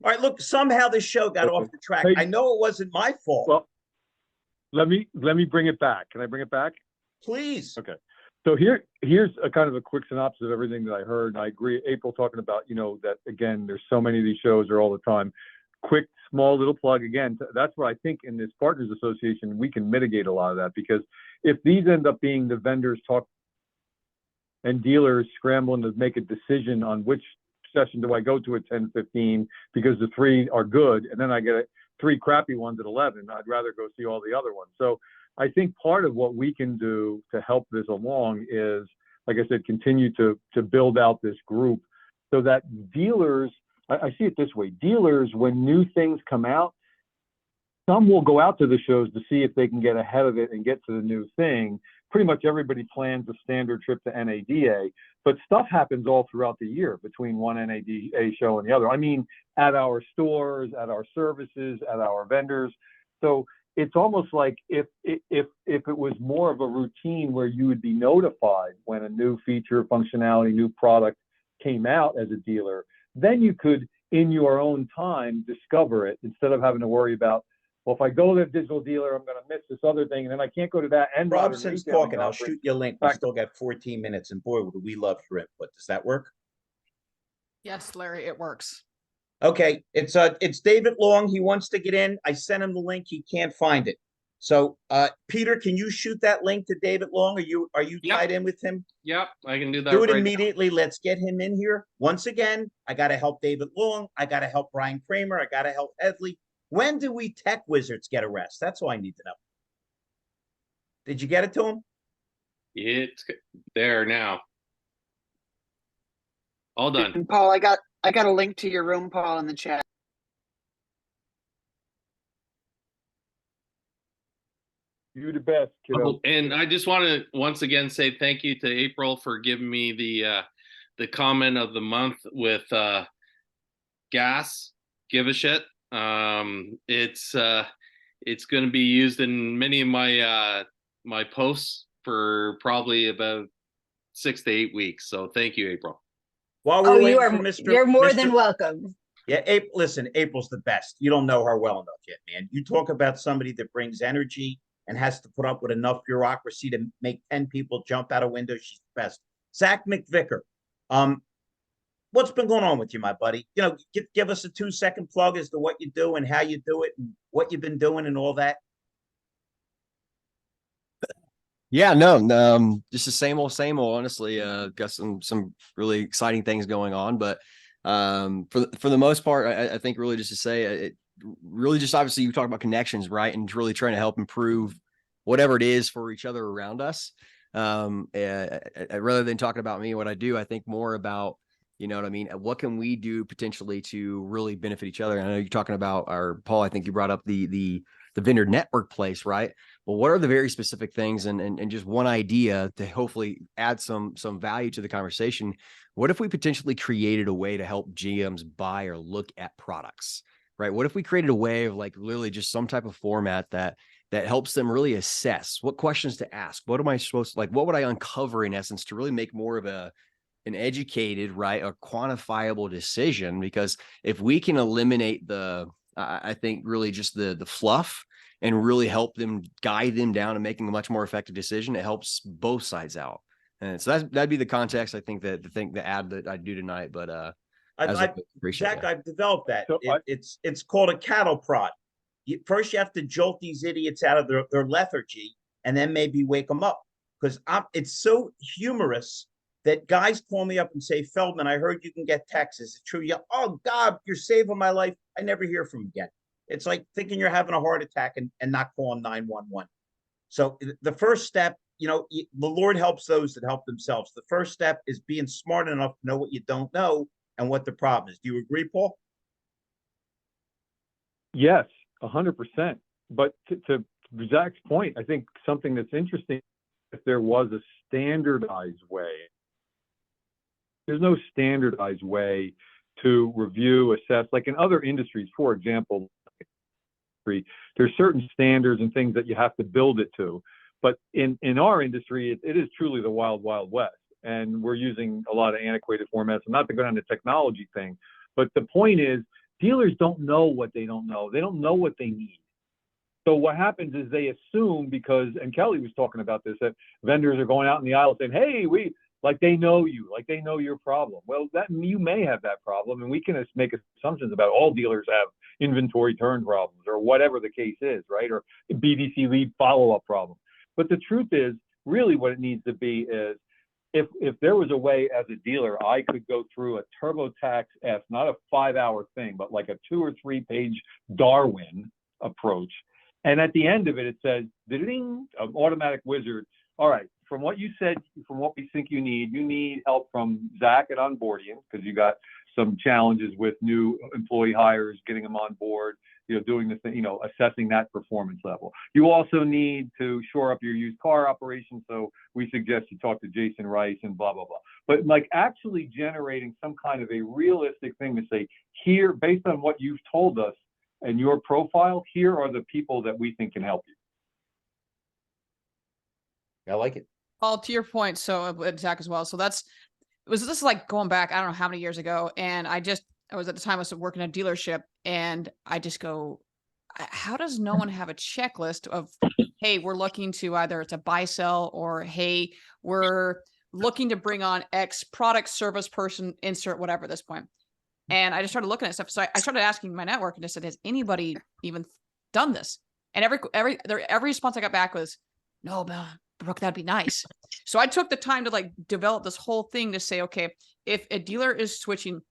All right, look, somehow this show got off the track. Hey, I know it wasn't my fault. Well, let me bring it back. Can I bring it back? Please. Okay. So here's a kind of a quick synopsis of everything that I heard. I agree. April talking about, that again, there's so many of these shows are all the time. Quick, small little plug again. That's where I think in this partners association, we can mitigate a lot of that, because if these end up being the vendors talk and dealers scrambling to make a decision on which session do I go to at 10:15 because the 3 are good, and then I get 3 crappy ones at 11, I'd rather go see all the other ones. So I think part of what we can do to help this along is, like I said, continue to build out this group so that dealers, I see it this way, dealers, when new things come out, some will go out to the shows to see if they can get ahead of it and get to the new thing. Pretty much everybody plans a standard trip to NADA, but stuff happens all throughout the year between one NADA show and the other. I mean, at our stores, at our services, at our vendors. So it's almost like if it was more of a routine where you would be notified when a new feature, functionality, new product came out as a dealer, then you could, in your own time, discover it instead of having to worry about, well, if I go to the digital dealer, I'm going to miss this other thing, and then I can't go to that. And Robson's talking. I'll shoot you a link. We still got 14 minutes, and boy, would we love your input. Does that work? Yes, Larry, it works. Okay, it's David Long. He wants to get in. I sent him the link. He can't find it. So, Peter, can you shoot that link to David Long? Are you Yep. tied in with him? Yep, I can do that. Do it right immediately. Let's get him in here. Once again, I got to help David Long. I got to help Brian Kramer. I got to help Edley. When do we tech wizards get a rest? That's all I need to know. Did you get it to him? It's there now. All done. And Paul, I got a link to your room, Paul, in the chat. You the best, kiddo. And I just want to once again say thank you to April for giving me the comment of the month with gas. Give a shit. It's going to be used in many of my my posts for probably about 6 to 8 weeks. So thank you, April. While we're waiting for Mr. You're more than welcome. Yeah, listen, April's the best. You don't know her well enough yet, man. You talk about somebody that brings energy and has to put up with enough bureaucracy to make 10 people jump out of windows. She's the best. Zac McVicker, what's been going on with you, my buddy? Give us a 2-second plug as to what you do and how you do it and what you've been doing and all that. Yeah, no, just the same old, honestly. Got some really exciting things going on, but for the most part, I think really just to say it really just obviously you talk about connections, right? And really trying to help improve whatever it is for each other around us. Rather than talking about me, what I do, I think more about, you know what I mean? What can we do potentially to really benefit each other? And I know you're talking about Paul, I think you brought up the vendor network place, right? Well, what are the very specific things and just one idea to hopefully add some value to the conversation? What if we potentially created a way to help GMs buy or look at products, right? What if we created a way of like literally just some type of format that helps them really assess what questions to ask? What am I supposed to, like, what would I uncover in essence to really make more of an educated, right, a quantifiable decision? Because if we can eliminate I think really just the fluff and really help them guide them down and making a much more effective decision, it helps both sides out. And so that'd be the context. I think the ad that I do tonight, but Zac, I've developed that. It's called a cattle prod. First, you have to jolt these idiots out of their lethargy, and then maybe wake them up. Because it's so humorous that guys call me up and say, "Feldman, I heard you can get texts. Is it true?" Yeah. Oh God, you're saving my life. I never hear from them again. It's like thinking you're having a heart attack and not calling 911. So the first step, the Lord helps those that help themselves. The first step is being smart enough to know what you don't know and what the problem is. Do you agree, Paul? Yes, 100%. But to Zac's point, I think something that's interesting, if there was a standardized way, there's no standardized way to review, assess, like in other industries, for example, there's certain standards and things that you have to build it to. But in our industry, it is truly the wild, wild west. And we're using a lot of antiquated formats. And not to go down the technology thing, but the point is dealers don't know what they don't know. They don't know what they need. So what happens is they assume because, and Kelly was talking about this, that vendors are going out in the aisle saying, hey, like they know you, like they know your problem. Well, that you may have that problem, and we can just make assumptions about all dealers have inventory turn problems or whatever the case is, right? Or BDC lead follow-up problem. But the truth is, really what it needs to be is, if there was a way as a dealer, I could go through a TurboTax-esque, not a 5-hour thing, but like a 2 or 3 page Darwin approach. And at the end of it, it says, ding, an automatic wizard. All right, from what you said, from what we think you need help from Zac at onboarding, because you got some challenges with new employee hires, getting them on board, doing the thing, assessing that performance level. You also need to shore up your used car operation. So we suggest you talk to Jason Rice and blah, blah, blah. But like actually generating some kind of a realistic thing to say, here, based on what you've told us and your profile, here are the people that we think can help you. I like it. Paul, to your point, so Zac as well. So this is like going back, I don't know how many years ago. And I was at the time I was working at a dealership, and I just go, how does no one have a checklist of, hey, we're looking to either it's a buy sell, or hey, we're looking to bring on X product, service, person, insert whatever at this point. And I just started looking at stuff. So I started asking my network and just said, has anybody even done this? And every response I got back was, no, Brooke, that'd be nice. So I took the time to like develop this whole thing to say, okay, if a dealer is switching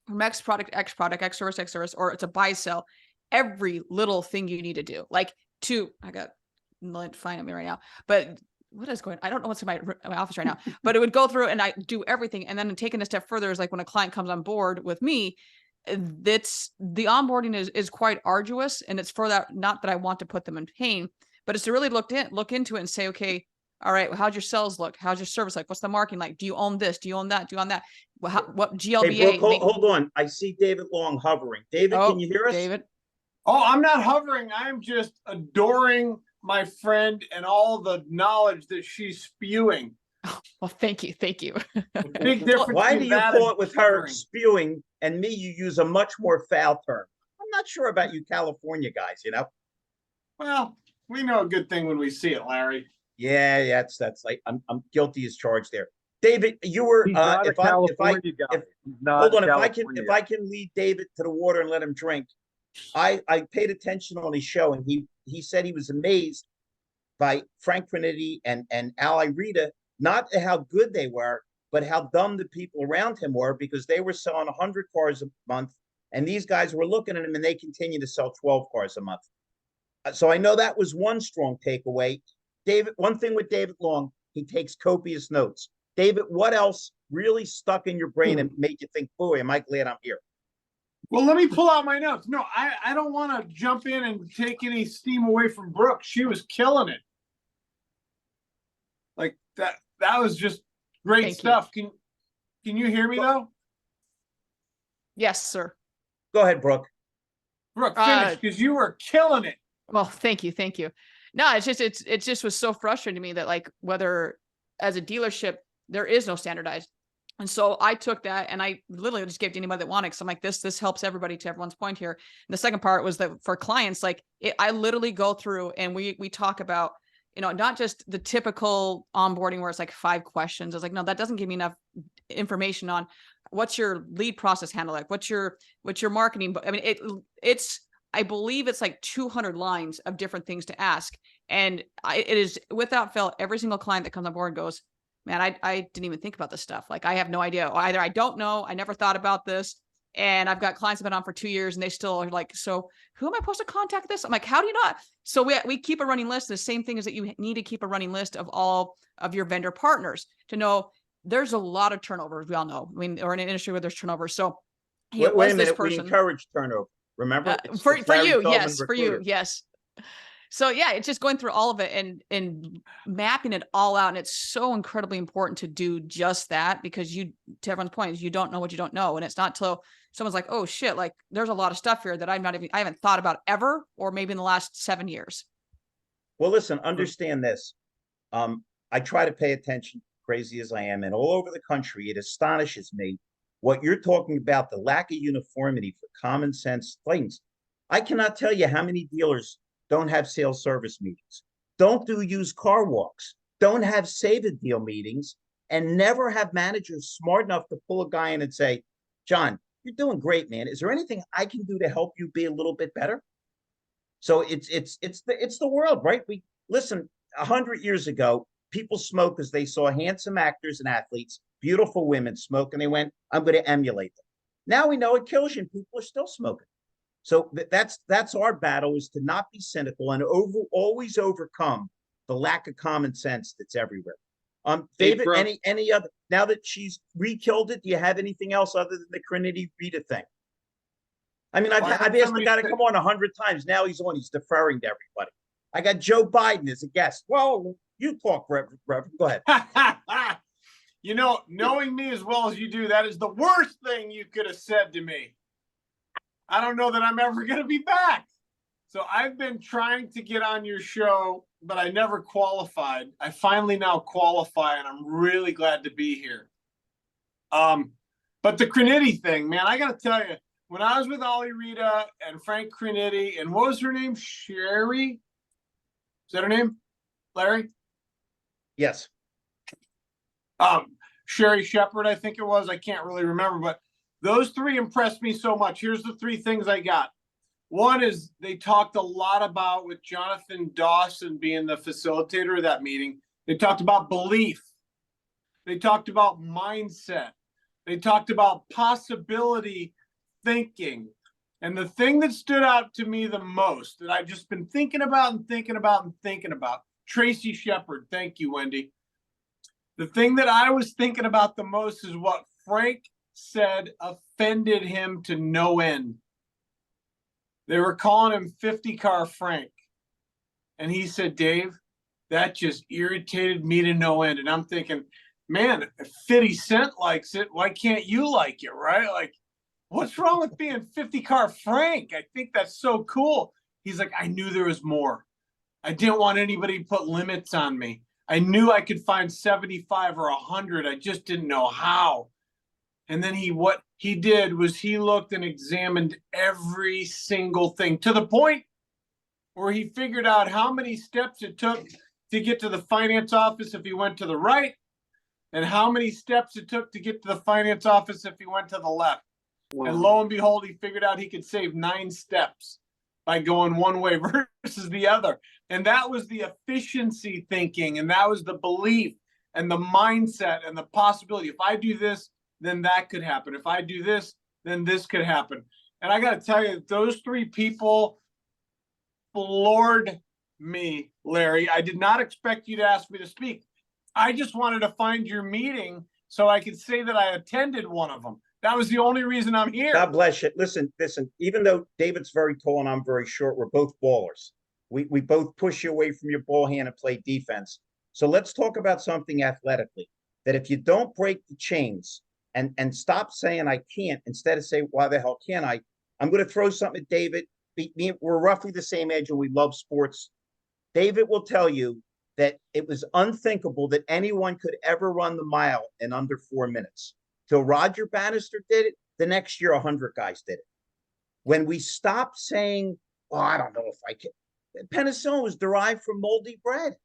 from X product, X service, or it's a buy sell, every little thing you need to do, I got fine at me right now, but what is going, I don't know what's in my office right now, but it would go through and I do everything. And then taking a step further is like when a client comes on board with me, that's the onboarding is quite arduous. And it's for that, not that I want to put them in pain, but it's to really look into it and say, okay, all right, well, how'd your sales look? How's your service like? What's the marketing like? Do you own this? Do you own that? Do you own that? Well, what GLBA? Hey, Brooke, hold on. I see David Long hovering. David, can you hear us? David? Oh, I'm not hovering. I'm just adoring my friend and all the knowledge that she's spewing. Oh, well, thank you. Big difference. Why do you call it with her spewing and me, you use a much more foul term? I'm not sure about you California guys, Well, we know a good thing when we see it, Larry. Yeah, that's like I'm guilty as charged there. David, you were if I can lead David to the water and let him drink. I paid attention on his show, and he said he was amazed by Frank Frenity and Ally Rita, not how good they were, but how dumb the people around him were, because they were selling 100 cars a month, and these guys were looking at him and they continue to sell 12 cars a month. So I know that was one strong takeaway. David, one thing with David Long, he takes copious notes. David, what else really stuck in your brain and made you think, boy, am I glad I'm here? Well, let me pull out my notes. No, I don't want to jump in and take any steam away from Brooke. She was killing it. Like that was just great stuff. Can you hear me though? Yes, sir. Go ahead, Brooke. Brooke, finish, because you were killing it. Well, thank you. No, it just was so frustrating to me that like whether as a dealership there is no standardized, and so I took that and I literally just gave to anybody that wanted. So I'm like, this helps everybody. To everyone's point here, and the second part was that for clients, like I literally go through and we talk about not just the typical onboarding where it's like 5 questions. It's like, no, that doesn't give me enough information on what's your lead process handle like, what's your marketing. I mean, I believe it's like 200 lines of different things to ask. And it is without fail, every single client that comes on board goes, man, I didn't even think about this stuff. Like, I have no idea. Either I don't know, I never thought about this. And I've got clients that have been on for 2 years and they still are like, so who am I supposed to contact this? I'm like, how do you not? So we keep a running list. The same thing is that you need to keep a running list of all of your vendor partners to know there's a lot of turnover. We all know. I mean, we're in an industry where there's turnover. So wait a minute, we encourage turnover. Remember, for you, yes, for you, yes. So yeah, it's just going through all of it and mapping it all out. And it's so incredibly important to do just that, because to everyone's point is you don't know what you don't know. And it's not till someone's like, oh shit, like there's a lot of stuff here that I haven't thought about ever, or maybe in the last 7 years. Well, listen, understand this. I try to pay attention, crazy as I am, and all over the country, it astonishes me what you're talking about, the lack of uniformity for common sense things. I cannot tell you how many dealers don't have sales service meetings, don't do used car walks, don't have save a deal meetings, and never have managers smart enough to pull a guy in and say, John, you're doing great, man. Is there anything I can do to help you be a little bit better? So it's the world, right? We listen, 100 years ago, people smoked because they saw handsome actors and athletes, beautiful women smoke, and they went, I'm going to emulate them. Now we know it kills you, and people are still smoking. So that's our battle, is to not be cynical and always overcome the lack of common sense that's everywhere. David, any other, now that she's re-killed it, do you have anything else other than the Trinity Rita thing? I mean, I've asked the guy to come on 100 times. Now he's on. He's deferring to everybody. I got Joe Biden as a guest. Well, you talk, Reverend. Go ahead. You know, knowing me as well as you do, that is the worst thing you could have said to me. I don't know that I'm ever going to be back. So I've been trying to get on your show, but I never qualified. I finally now qualify, and I'm really glad to be here. But the Crinitti thing, man, I got to tell you, when I was with Ollie Rita and Frank Crinitti, and what was her name? Sherry? Is that her name? Larry? Yes. Sherry Shepard, I think it was. I can't really remember, but those three impressed me so much. Here's the three things I got. One is they talked a lot about, with Jonathan Dawson being the facilitator of that meeting, they talked about belief. They talked about mindset. They talked about possibility thinking. And the thing that stood out to me the most, that I've just been thinking about and thinking about and thinking about, Tracy Shepard. Thank you, Wendy. The thing that I was thinking about the most is what Frank said offended him to no end. They were calling him 50 car Frank. And he said, Dave, that just irritated me to no end. And I'm thinking, man, if 50 Cent likes it, why can't you like it, right? Like, what's wrong with being 50 car Frank? I think that's so cool. He's like, I knew there was more. I didn't want anybody to put limits on me. I knew I could find 75 or 100. I just didn't know how. And then what he did was he looked and examined every single thing, to the point where he figured out how many steps it took to get to the finance office if he went to the right, and how many steps it took to get to the finance office if he went to the left. Wow. And lo and behold, he figured out he could save 9 steps by going one way versus the other. And that was the efficiency thinking, and that was the belief and the mindset and the possibility. If I do this, then that could happen. If I do this, then this could happen. And I got to tell you, those three people floored me, Larry. I did not expect you to ask me to speak. I just wanted to find your meeting so I could say that I attended one of them. That was the only reason I'm here. God bless you. Listen, even though David's very tall and I'm very short, we're both ballers. We both push you away from your ball hand and play defense. So let's talk about something athletically, that if you don't break the chains and stop saying I can't, instead of say, why the hell can't I? I'm going to throw something at David. We're roughly the same age and we love sports. David will tell you that it was unthinkable that anyone could ever run the mile in under 4 minutes. Till Roger Bannister did it, the next year 100 guys did it. When we stopped saying, oh, I don't know if I can. Penicillin was derived from moldy bread.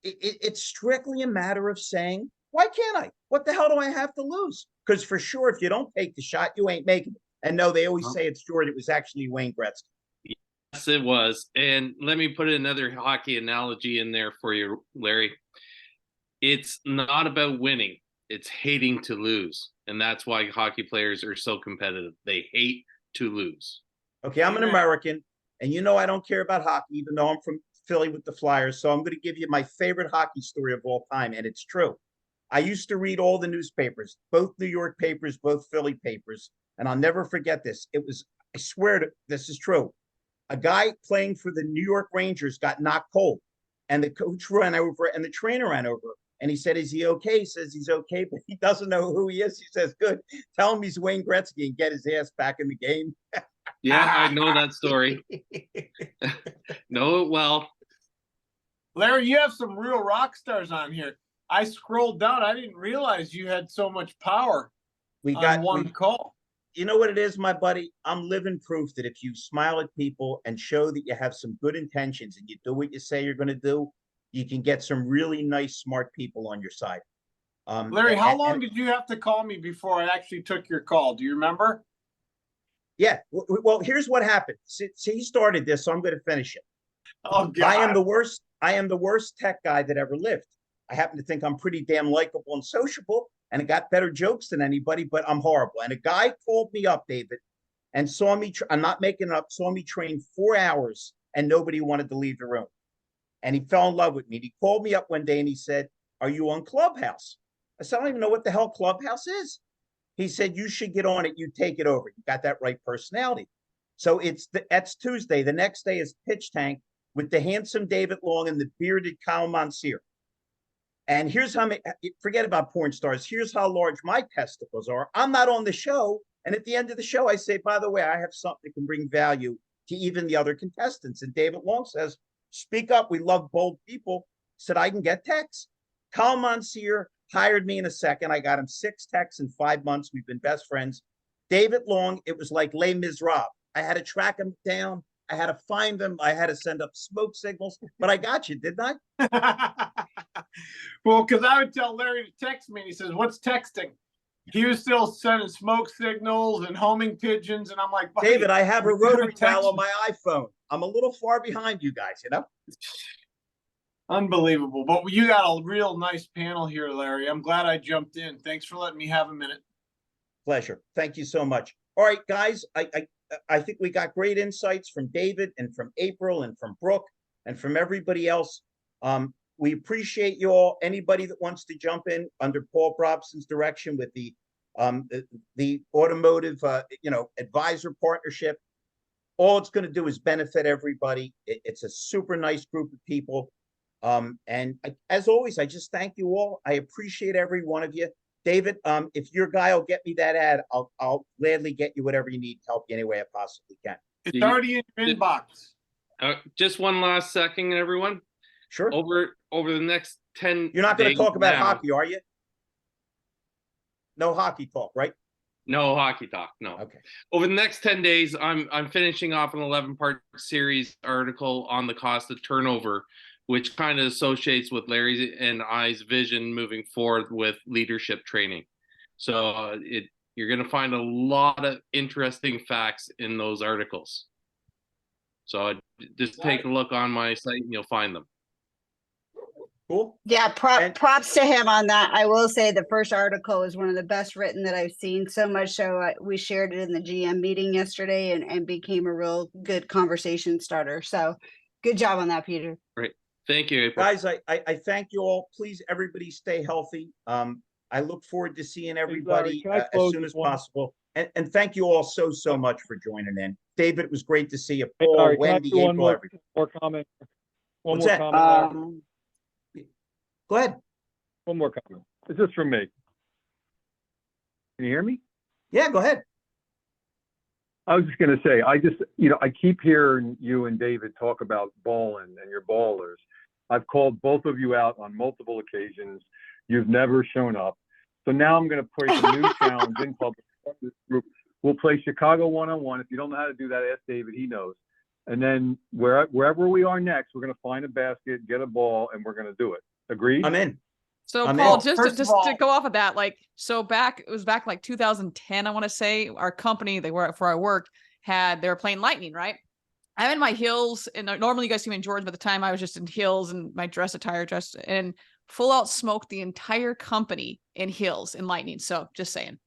It's strictly a matter of saying, why can't I? What the hell do I have to lose? Because for sure, if you don't take the shot, you ain't making it. And no, they always say it's short. It was actually Wayne Gretzky. Yes, it was. And let me put another hockey analogy in there for you, Larry. It's not about winning. It's hating to lose. And that's why hockey players are so competitive. They hate to lose. Okay, I'm an American, and you know I don't care about hockey, even though I'm from Philly with the Flyers. So I'm going to give you my favorite hockey story of all time, and it's true. I used to read all the newspapers, both New York papers, both Philly papers, and I'll never forget this. It was, I swear this is true. A guy playing for the New York Rangers got knocked cold, and the coach ran over and the trainer ran over. And he said, "Is he okay?" He says he's okay, but he doesn't know who he is. He says, "Good. Tell him he's Wayne Gretzky and get his ass back in the game." Yeah, I know that story. Know it well. Larry, you have some real rock stars on here. I scrolled down. I didn't realize you had so much power on one call. You know what it is, my buddy? I'm living proof that if you smile at people and show that you have some good intentions and you do what you say you're going to do, you can get some really nice, smart people on your side. Larry, how long did you have to call me before I actually took your call? Do you remember? Yeah. Well, here's what happened. See, he started this, so I'm going to finish it. Oh, God. I am the worst tech guy that ever lived. I happen to think I'm pretty damn likable and sociable, and I got better jokes than anybody, but I'm horrible. And a guy called me up, David, and saw me, I'm not making it up, saw me train 4 hours, and nobody wanted to leave the room. And he fell in love with me. And he called me up one day and he said, "Are you on Clubhouse?" I said, "I don't even know what the hell Clubhouse is." He said, "You should get on it. You take it over. You got that right personality." So that's Tuesday. The next day is Pitch Tank with the handsome David Long and the bearded Kyle Monsier. And here's how, forget about porn stars. Here's how large my testicles are. I'm not on the show. And at the end of the show, I say, "By the way, I have something that can bring value to even the other contestants." And David Long says, "Speak up. We love bold people." He said, "I can get texts." Kyle Monsier hired me in a second. I got him 6 texts in 5 months. We've been best friends. David Long, it was like Les Miserables. I had to track him down. I had to find them. I had to send up smoke signals, but I got you, didn't I? Well, because I would tell Larry to text me, and he says, "What's texting?" He was still sending smoke signals and homing pigeons, and I'm like, "David, I have a rotary dial on my iPhone. I'm a little far behind you guys, you know?" Unbelievable. But you got a real nice panel here, Larry. I'm glad I jumped in. Thanks for letting me have a minute. Pleasure. Thank you so much. All right, guys, I think we got great insights from David and from April and from Brooke and from everybody else. We appreciate you all. Anybody that wants to jump in under Paul Brobson's direction with the automotive, advisor partnership, all it's going to do is benefit everybody. It's a super nice group of people. As always, I just thank you all. I appreciate every one of you. David, if your guy will get me that ad, I'll gladly get you whatever you need to help you any way I possibly can. It's already in your inbox. Just one last second, everyone. Sure. Over the next 10 You're not going to talk about now, hockey, are you? No hockey talk, right? No hockey talk. No. Okay. Over the next 10 days, I'm finishing off an 11-part series article on the cost of turnover, which kind of associates with Larry's and I's vision moving forward with leadership training. So you're going to find a lot of interesting facts in those articles. So just take a look on my site and you'll find them. Cool. Yeah, props to him on that. I will say the first article is one of the best written that I've seen, so much so we shared it in the GM meeting yesterday and became a real good conversation starter. So good job on that, Peter. Great. Thank you, April. Guys, I thank you all. Please, everybody stay healthy. I look forward to seeing everybody as soon as possible. And thank you all so much for joining in. David, it was great to see you. Paul, Larry, Wendy, April, one more comment. What's that? Comment. Go ahead. One more comment. It's just from me. Can you hear me? Yeah, go ahead. I was just going to say, I keep hearing you and David talk about balling and your ballers. I've called both of you out on multiple occasions. You've never shown up. So now I'm going to place a new challenge in public. Group. We'll play Chicago one-on-one. If you don't know how to do that, ask David. He knows. And then wherever we are next, we're going to find a basket, get a ball, and we're going to do it. Agreed? I'm in. So Paul, just to go off of that, it was back like 2010, I want to say, our company, they were for our work, they were playing Lightning, right? I'm in my heels, and normally you guys see me in Georgia, but at the time I was just in heels and my dress and full out smoked the entire company in heels in Lightning. So just saying.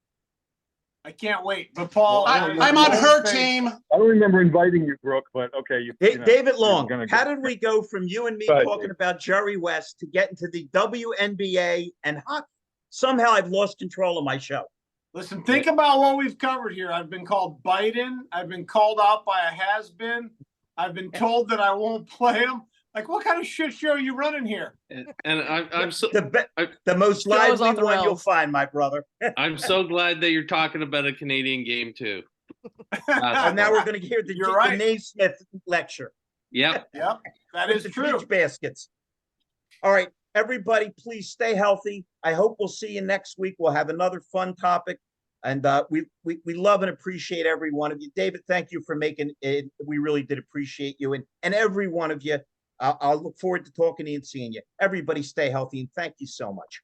I can't wait. But Paul, I'm on her team. I don't remember inviting you, Brooke, but okay. David Long, how did we go from you and me talking about Jerry West to get into the WNBA and hockey? Somehow I've lost control of my show. Listen, think about what we've covered here. I've been called Biden. I've been called out by a has-been. I've been told that I won't play them. Like, what kind of shit show are you running here? And I'm so the most Goes lively off the one you'll rails. find, my brother. I'm so glad that you're talking about a Canadian game too. And now we're going to hear the You're right. Naismith lecture. Yep. Yep, that With is the true. peach baskets. All right, everybody, please stay healthy. I hope we'll see you next week. We'll have another fun topic. And we love and appreciate every one of you. David, thank you for making it. We really did appreciate you. And every one of you, I'll look forward to talking to you and seeing you. Everybody stay healthy, and thank you so much.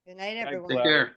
Good night, Thanks, everyone. Take Larry. care.